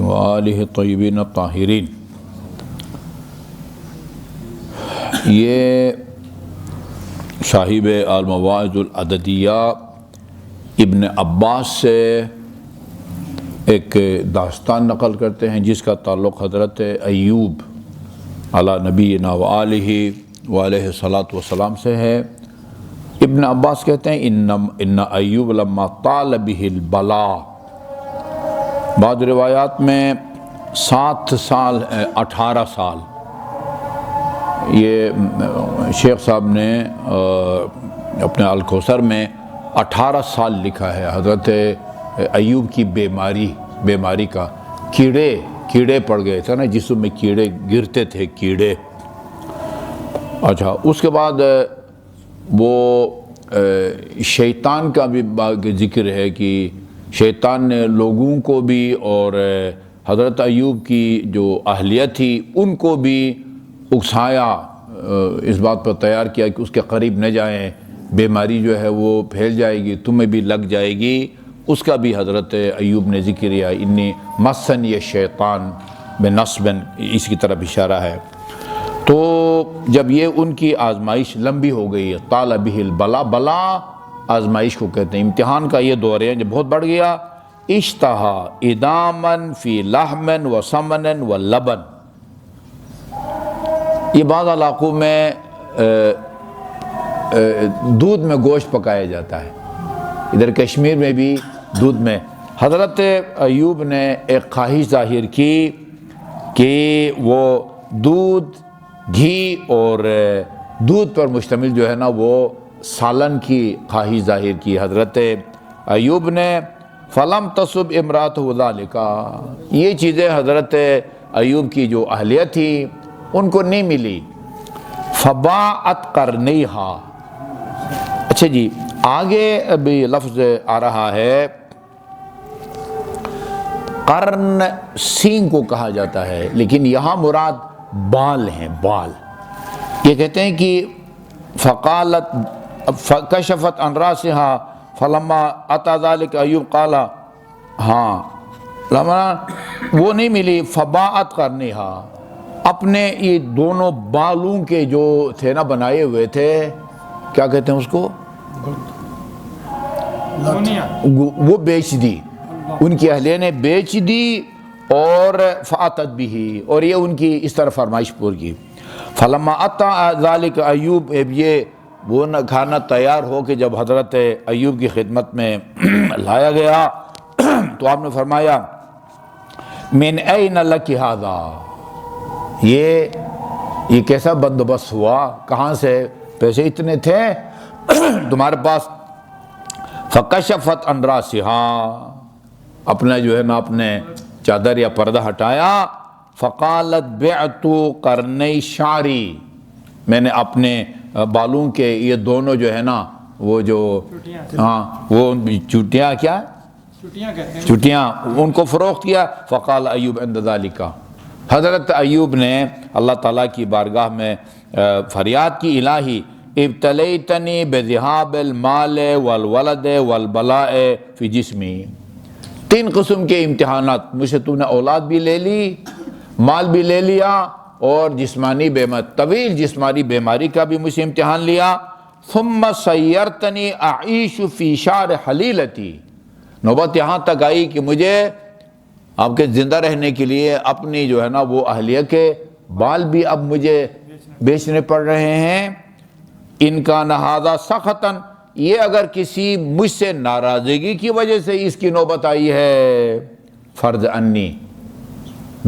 وآلہ طیبین الطاہرین۔ یہ صاحب المواعظ العددیہ ابن عباس سے ایک داستان نقل کرتے ہیں جس کا تعلق حضرت ایوب علی نبینا وآلہ الصلاۃ والسلام سے ہے۔ ابن عباس کہتے ہیں ان ایوب لما طال بہ البلاء، بعض روایات میں 7 سال 18 سال، یہ شیخ صاحب نے اپنے الکوثر میں 18 سال لکھا ہے حضرت ایوب کی بیماری کا۔ کیڑے پڑ گئے تھے نا، جسم میں کیڑے گرتے تھے کیڑے۔ اچھا، اس کے بعد وہ شیطان کا بھی ذکر ہے کہ شیطان نے لوگوں کو بھی اور حضرت ایوب کی جو اہلیہ تھی ان کو بھی اکسایا، اس بات پر تیار کیا کہ اس کے قریب نہ جائیں، بیماری جو ہے وہ پھیل جائے گی، تمہیں بھی لگ جائے گی۔ اس کا بھی حضرت ایوب نے ذکر کیا، انی مسنی الشیطان بنصب، اس کی طرف اشارہ ہے۔ تو جب یہ ان کی آزمائش لمبی ہو گئی، طال بہ البلاء، بلا آزمائش کو کہتے ہیں، امتحان کا یہ دور ہے جب بہت بڑھ گیا، اشتہا اداما فی لحم و سمن و لبن۔ یہ بعض علاقوں میں دودھ میں گوشت پکایا جاتا ہے، ادھر کشمیر میں بھی دودھ میں۔ حضرت ایوب نے ایک خواہش ظاہر کی کہ وہ دودھ، گھی اور دودھ پر مشتمل جو ہے نا وہ سالن کی خواہش ظاہر کی حضرت ایوب نے۔ فلم تصب امرأتہ ذلک، یہ چیزیں حضرت ایوب کی جو اہلیہ تھی ان کو نہیں ملی۔ فباعت قرنیہا، اچھا جی آگے ابھی لفظ آ رہا ہے، قرن سینگ کو کہا جاتا ہے، لیکن یہاں مراد بال ہیں، بال۔ یہ کہتے ہیں کہ فقالت فکشفت عن راسہا فلما اتی ذلک ایوب قال، ہاں لما وہ نہیں ملی، فباعت قرنیہا، اپنے یہ دونوں بالوں کے جو تھے نا بنائے ہوئے تھے، کیا کہتے ہیں اس کو، وہ بیچ دی، ان کی اہلیہ نے بیچ دی، اور فاتت بھی، اور یہ ان کی اس طرح فرمائش پور کی۔ فلما اتی ذلک ایوب، یہ وہ کھانا تیار ہو کہ جب حضرت ایوب کی خدمت میں لایا گیا تو آپ نے فرمایا من این لک ھذا، یہ کیسا بندوبست ہوا، کہاں سے پیسے اتنے تھے تمہارے پاس؟ فکشفت عن راسہا، اپنا جو ہے نا اپنے چادر یا پردہ ہٹایا، فقالت بعت قرنی شعری، میں نے اپنے بالوں کے یہ دونوں جو ہے نا وہ جو وہ چوٹیاں، کیا چوٹیاں، ان کو فروخت کیا۔ فقال ایوب عند ذلک، حضرت ایوب نے اللہ تعالیٰ کی بارگاہ میں فریاد کی، الہی ابتلیتنی بذہاب المال والولد والبلاء فی جسمی، 3 قسم کے امتحانات، مجھ سے تو نے اولاد بھی لے لی، مال بھی لے لیا، اور جسمانی طویل جسمانی بیماری کا بھی مجھ سے امتحان لیا۔ ثم سیرتنی اعیش فی شعر حلیلتی، نوبت یہاں تک آئی کہ مجھے آپ کے زندہ رہنے کے لیے اپنی جو ہے نا وہ اہلیہ کے بال بھی اب مجھے بیچنے پڑ رہے ہیں۔ ان کا ھذا سخطا، یہ اگر کسی مجھ سے ناراضگی کی وجہ سے اس کی نوبت آئی ہے، فرض انی،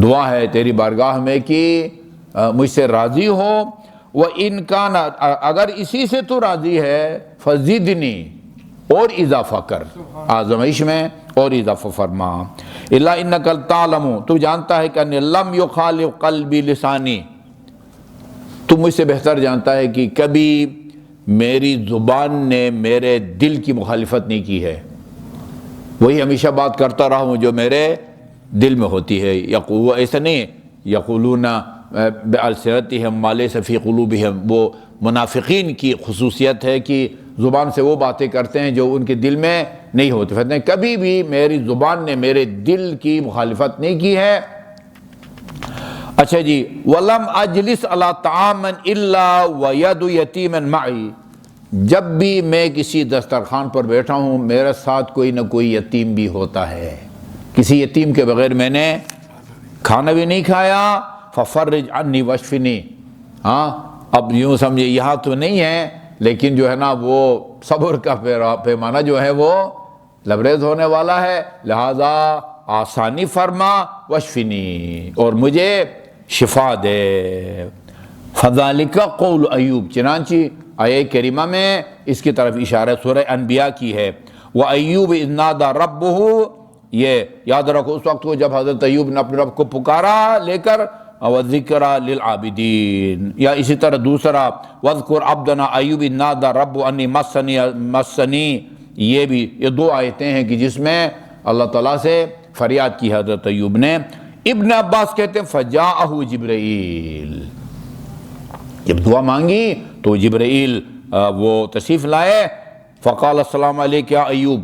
دعا ہے تیری بارگاہ میں کہ مجھ سے راضی ہو، وَإِنْ كَانَ، اگر اسی سے تو راضی ہے، فَزِدْنِي، اور اضافہ کر، آزمائش میں اور اضافہ فرما۔ اِلَّا إِنَّكَ تَعْلَمُ، تو جانتا ہے کہ لَمْ يُخَالِفْ قَلْبِي لِسَانِي، تو مجھ سے بہتر جانتا ہے کہ کبھی میری زبان نے میرے دل کی مخالفت نہیں کی ہے، وہی ہمیشہ بات کرتا رہا ہوں جو میرے دل میں ہوتی ہے۔ ایسا نہیں، یقولون بألسنتہم ما لیس فی قلوبہم، وہ منافقین کی خصوصیت ہے کہ زبان سے وہ باتیں کرتے ہیں جو ان کے دل میں نہیں ہوتے. فرماتے ہیں کبھی بھی میری زبان نے میرے دل کی مخالفت نہیں کی ہے. اچھا جی، وَلَمْ أَجْلِسْ عَلَىٰ طَعَامٍ إِلَّا وَيَدُ يَتِيمٍ مَعِي، جب بھی میں کسی دسترخوان پر بیٹھا ہوں میرے ساتھ کوئی نہ کوئی یتیم بھی ہوتا ہے. کسی یتیم کے بغیر میں نے کھانا بھی نہیں کھایا. فَفَرِّجْ عَنِّي وَاشْفِنِي، ہاں اب یوں سمجھے یہاں تو نہیں ہے لیکن جو ہے نا وہ صبر کا پیمانہ جو ہے وہ لبریز ہونے والا ہے، لہذا آسانی فرما. واشفنی، اور مجھے شفا دے. فذالک قول ایوب، چنانچہ آیہ کریمہ میں اس کی طرف اشارہ سورہ انبیاء کی ہے. وَأَيُّوبَ إِذْ نَادَىٰ رَبُّهُ، یہ یاد رکھو اس وقت کو جب حضرت ایوب نے اپنے رب کو پکارا لے کر. وَذِكْرَىٰ لِلْعَابِدِينَ، یا اسی طرح دوسرا وَاذْكُرْ عَبْدَنَا أَيُّوبَ إِذْ نَادَىٰ رَبُّهُ أَنِّي مَسَّنِي، یہ بھی یہ دو آیتیں ہیں کہ جس میں اللہ تعالیٰ سے فریاد کی حضرت ایوب نے. ابن عباس کہتے ہیں فجاءہ جبرائیل، جب دعا مانگی تو جبرائیل وہ تشریف لائے. فقال السلام علیک یا ایوب،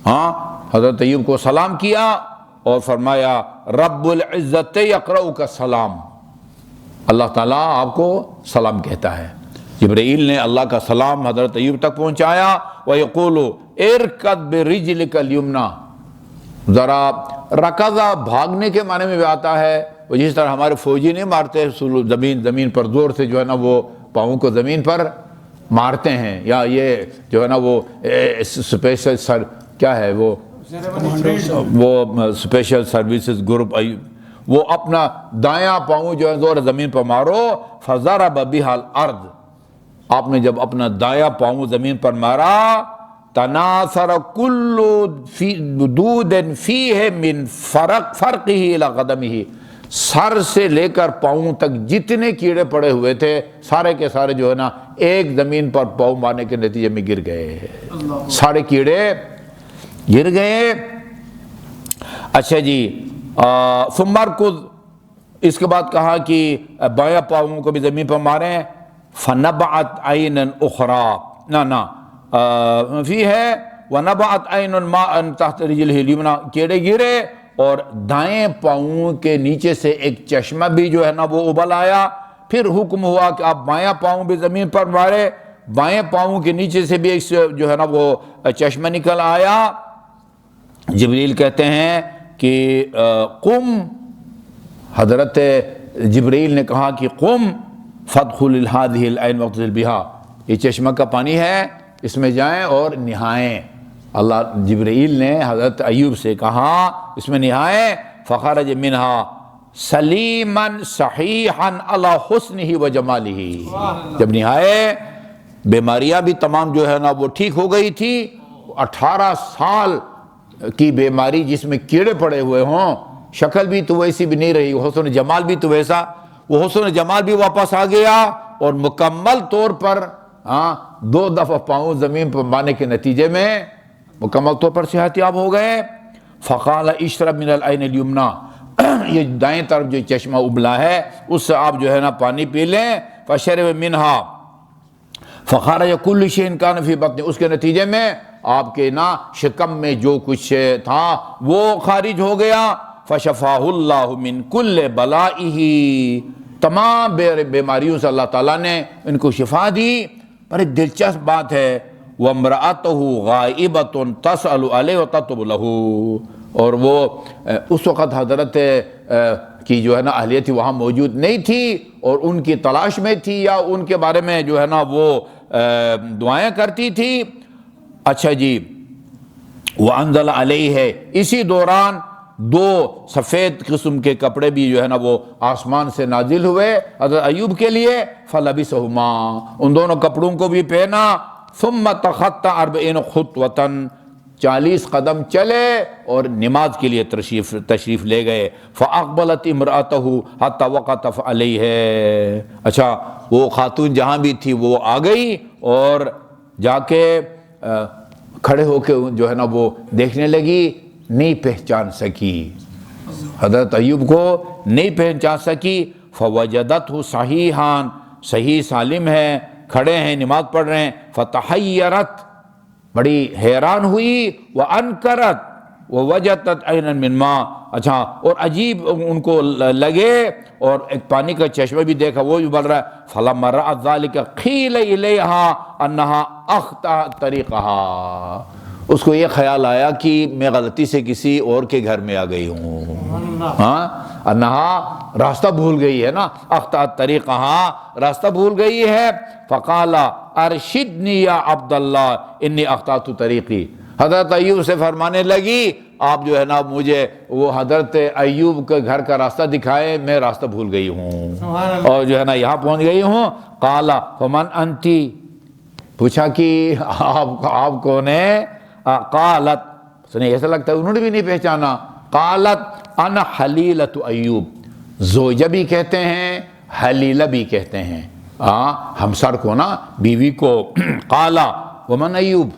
ہاں حضرت ایوب کو سلام کیا اور فرمایا رب العزت یقرؤک السلام، اللہ تعالیٰ آپ کو سلام کہتا ہے. جبرائیل نے اللہ کا سلام حضرت ایوب تک پہنچایا. وَيَقُولُ ارْكَضْ بِرِجْلِكَ الْيُمْنَىٰ، ذرا رکضہ بھاگنے کے معنی میں بھی آتا ہے. وہ جس طرح ہمارے فوجی نہیں مارتے زمین پر زور سے جو ہے نا وہ پاؤں کو زمین پر مارتے ہیں، یا یہ جو ہے نا وہ اسپیشل کیا ہے وہ اسپیشل سروسز گروپ، وہ اپنا دایاں پاؤں جو ہے زور زمین پر مارو. فَضَرَبَ بِهَا الْأَرْض، آپ نے جب اپنا دایاں پاؤں زمین پر مارا تناثر کل دود فیہ من فرقہ الی قدمہ، سر سے لے کر پاؤں تک جتنے کیڑے پڑے ہوئے تھے سارے کے سارے جو ہے نا ایک زمین پر پاؤں مارنے کے نتیجے میں گر گئے، سارے کیڑے گر گئے. اچھا جی، ثم ارکض، اس کے بعد کہا کہ بایاں پاؤں کو بھی زمین پر ماریں. فنبعت عینا اخری، نہ فی ہے ونبعت عین ماء تحت رجلہ الیمنی، کیڑے گرے اور دائیں پاؤں کے نیچے سے ایک چشمہ بھی جو ہے نا وہ ابل آیا. پھر حکم ہوا کہ آپ بایاں پاؤں بھی زمین پر مارے، بائیں پاؤں کے نیچے سے بھی ایک جو ہے نا وہ چشمہ نکل آیا. جبریل کہتے ہیں کہ قم، حضرت جبریل نے کہا کہ قم فادخل هذه العین واغتسل بها، یہ چشمہ کا پانی ہے اس میں جائیں اور نہائیں. اللہ جبرائیل نے حضرت ایوب سے کہا اس میں نہائیں. فخرج منها سلیما صحیحا علی حسنہ و جمالہ، جب نہائے بیماریاں بھی تمام جو ہے نا وہ ٹھیک ہو گئی تھی. 18 سال کی بیماری جس میں کیڑے پڑے ہوئے ہوں، شکل بھی تو ویسی بھی نہیں رہی، حسن جمال بھی تو ویسا، وہ حسن جمال بھی واپس آ گیا اور مکمل طور پر 2 دفعہ پاؤں زمین پر مارنے کے نتیجے میں مکمل طور پر صحت یاب ہو گئے. فقال اشرب من العین الیمنی، یہ دائیں طرف جو چشمہ ابلا ہے اس سے آپ جو ہے نا پانی پی لیں. فشرب منها فخرج کل شیء کان فی بطن، اس کے نتیجے میں آپ کے نا شکم میں جو کچھ تھا وہ خارج ہو گیا. فشفاہ اللہ من کل بلائہ، تمام بیماریوں سے اللہ تعالیٰ نے ان کو شفا دی. پر ایک دلچسپ بات ہے، وَامْرَأَتُهُ غَائِبَةٌ تَسْأَلُ عَلَيْهِ وَتَطْلُبُ لَهُ، اور وہ اس وقت حضرت کی جو ہے نا اہلیت وہاں موجود نہیں تھی اور ان کی تلاش میں تھی یا ان کے بارے میں جو ہے نا وہ دعائیں کرتی تھی. اچھا جی، وَأَنزَلَ عَلَيْهِ، اسی دوران 2 سفید قسم کے کپڑے بھی جو ہے نا وہ آسمان سے نازل ہوئے حضرت ایوب کے لیے. فَلَبِسَهُمَا، ان دونوں کپڑوں کو بھی پہنا. ثُمَّ تَخَطَّ 40 خُطْوَةً، 40 قدم چلے اور نماز کے لیے تشریف لے گئے. فَأَقْبَلَتْ امْرَأَتُهُ حَتَّى وَقَتَفَ عَلَيْهِ، اچھا وہ خاتون جہاں بھی تھی وہ آ گئی اور جا کے کھڑے ہو کے جو ہے نا وہ دیکھنے لگی، نہیں پہچان سکی، حضرت ایوب کو نہیں پہچان سکی. فوجدته صحیحا، صحیح سالم ہے، کھڑے ہیں نماز پڑھ رہے ہیں. فتحیرت، بڑی حیران ہوئی، وَأَنْكَرَتْ وَوَجَدَتْ عَيْنًا مِّن مَاءٍ، اچھا اور عجیب ان کو لگے اور ایک پانی کا چشمہ بھی دیکھا، وہ بھی بڑھ رہا ہے۔ فَلَمَّا رَأَتْ ذَلِكَ قِيلَ إِلَيْهَا أَنَّهَا أَخْطَأَتْ طَرِيقَهَا، اس کو یہ خیال آیا کہ میں غلطی سے کسی اور کے گھر میں آ گئی ہوں، ہاں انہا راستہ بھول گئی ہے نا، اخطأت طریقہا راستہ بھول گئی ہے۔ فقال ارشدنی یا عبداللہ انی اخطأت طریقی، حضرت ایوب سے فرمانے لگی آپ جو ہے نا مجھے وہ حضرت ایوب کے گھر کا راستہ دکھائے، میں راستہ بھول گئی ہوں اور جو ہے نا یہاں پہنچ گئی ہوں۔ قال فمن انتی، پوچھا کہ آپ کون ہیں؟ قالت، سنیں ایسا لگتا ہے انہوں نے بھی نہیں پہچانا، قالت انا حلیلۃ ایوب، زوجہ بھی کہتے ہیں حلیلہ بھی کہتے ہیں، ہمسر کو نا، بیوی کو۔ قال ومن ایوب،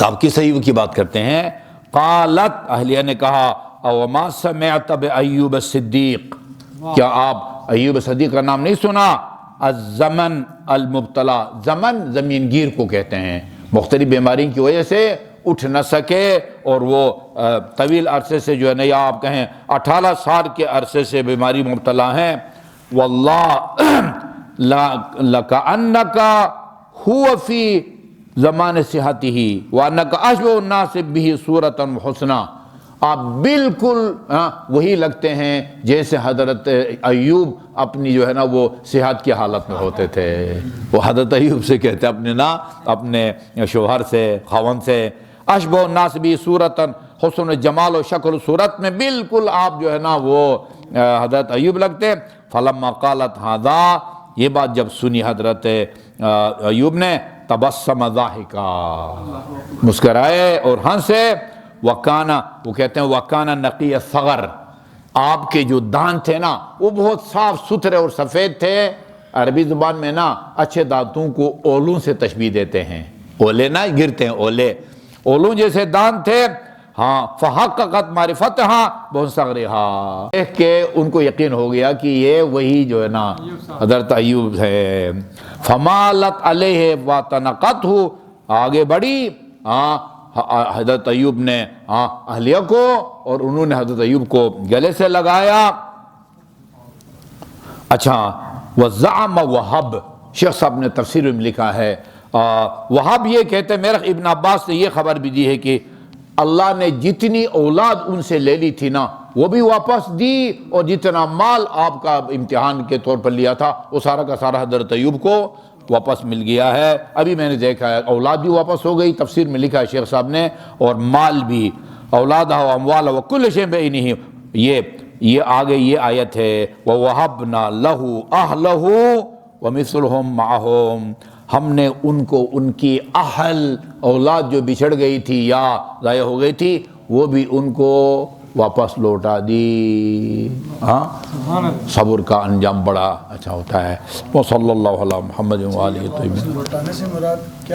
آپ کس ایوب کی بات کرتے ہیں؟ قالت، اہلیہ نے کہا اوما سمعت بایوب الصدیق، کیا آپ ایوب صدیق کا نام نہیں سنا؟ الزمن المبتلا، زمن زمین گیر کو کہتے ہیں، مختلف بیماری کی وجہ سے اٹھ نہ سکے اور وہ طویل عرصے سے جو ہے نا، یا آپ کہیں 18 سال کے عرصے سے بیماری مبتلا ہیں۔ واللہ لکأنک هو فی زمان صحتہ وانک اشبہ الناس بہ صورۃ وحسنا، آپ بالکل وہی لگتے ہیں جیسے حضرت ایوب اپنی جو ہے نا وہ صحت کی حالت میں ہوتے تھے۔ وہ حضرت ایوب سے کہتے ہیں اپنے شوہر سے، خاوند سے، اشبہ الناس بہ صورۃ، حسن جمال و شکل و صورت میں بالکل آپ جو ہے نا وہ حضرت ایوب لگتے۔ فلما قالت ھذا، یہ بات جب سنی حضرت ایوب نے، تبسم ضاحکا، مسکرائے اور ہنسے۔ وکانا، وہ کہتے ہیں وکانا نقی الثغر، آپ کے جو دانت تھے نا وہ بہت صاف ستھرے اور سفید تھے۔ عربی زبان میں نا اچھے دانتوں کو اولوں سے تشبیہ دیتے ہیں، اولے نہ گرتے ہیں، اولے، اولوں جیسے دانت تھے۔ ہاں، فحققت معرفتہا بصغرہا، دیکھ کے ان کو یقین ہو گیا کہ یہ وہی جو ہے نا حضرت ایوب ہے۔ فمالت علیہ وتنقتہ، آگے بڑھی حضرت ایوب نے اہلیہ کو، اور انہوں نے حضرت ایوب کو گلے سے لگایا۔ اچھا، وزعم وہب، شیخ صاحب نے تفسیر میں لکھا ہے، وہب یہ کہتے ہیں، میرے ابن عباس نے یہ خبر بھی دی ہے کہ اللہ نے جتنی اولاد ان سے لے لی تھی نا وہ بھی واپس دی، اور جتنا مال آپ کا امتحان کے طور پر لیا تھا وہ سارا کا سارا حضرت ایوب کو واپس مل گیا ہے۔ ابھی میں نے دیکھا ہے اولاد بھی واپس ہو گئی، تفسیر میں لکھا ہے شیخ صاحب نے، اور مال بھی، اولادہ و اموال و کل شیء بعنہ۔ یہ آگے یہ آیت ہے، وَوَهَبْنَا لَهُ أَهْلَهُ وَمِثْلُهُمْ مَعَهُمْ، ہم نے ان کو ان کی اہل، اولاد جو بچھڑ گئی تھی یا ضائع ہو گئی تھی، وہ بھی ان کو واپس لوٹا دی۔ صبر کا انجام بڑا اچھا ہوتا ہے۔ وصلی اللہ علی محمد وآلہ الطاہرین۔